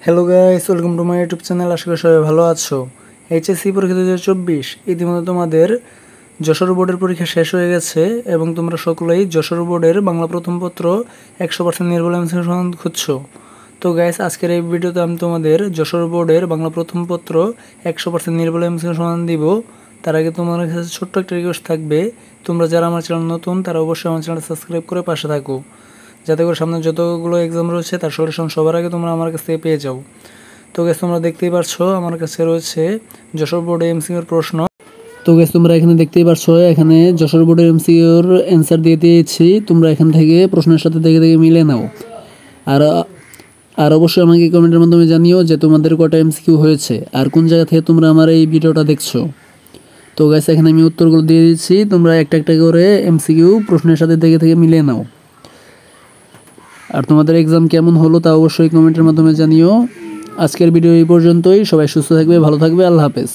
Hello guys, welcome to my YouTube channel. আশা করি সবাই ভালো আছো। এইচএসসি পরীক্ষা 2024 ইতিমধ্যে তোমাদের যশোর বোর্ডের পরীক্ষা শেষ হয়ে গেছে এবং তোমরা সকলেই যশোর বোর্ডের বাংলা প্রথম পত্র 100% নির্ভুল এমসিকিউ সমাধান খুঁজছো। তো গাইস, আজকের এই ভিডিওতে আমি তোমাদের যশোর বোর্ডের বাংলা প্রথম পত্র 100% নির্ভুল এমসিকিউ সমাধান দিব। তার আগে তোমাদের কাছে ছোট্ট একটা রিকোয়েস্ট থাকবে, তোমরা যারা আমার চ্যানেল নতুন তারা অবশ্যই আমার চ্যানেলটা সাবস্ক্রাইব করে পাশে থাকো, যাতে করে সামনে যতগুলো এক্সাম রয়েছে তার সলিউশন সবার আগে তোমরা আমার কাছ থেকে পেয়ে যাও। তো গাইস, তোমরা দেখতেই পারছো আমার কাছে রয়েছে যশোর বোর্ডের এমসিকিউর প্রশ্ন। তো গাইস, তোমরা এখানে দেখতেই পারছো এখানে যশোর বোর্ডের এমসিকিউর অ্যান্সার দিয়ে দিয়েছি। তোমরা এখান থেকে প্রশ্নের সাথে দেখে দেখে মিলে নাও। আর আর অবশ্যই আমাকে কমেন্টের মাধ্যমে জানিও যে তোমাদের কটা এমসিকিউ হয়েছে আর কোন জায়গা থেকে তোমরা আমার এই ভিডিওটা দেখছো। তো গাইস, এখানে আমি উত্তরগুলো দিয়ে দিচ্ছি, তোমরা একটা একটা করে এমসিকিউ প্রশ্নের সাথে দেখে দেখে মিলে নাও। আর তোমাদের এক্সাম কেমন হলো তা অবশ্যই কমেন্টের মাধ্যমে জানিও। আজকের ভিডিও এই পর্যন্তই। সবাই সুস্থ থাকবে, ভালো থাকবে। আল্লাহ হাফেজ।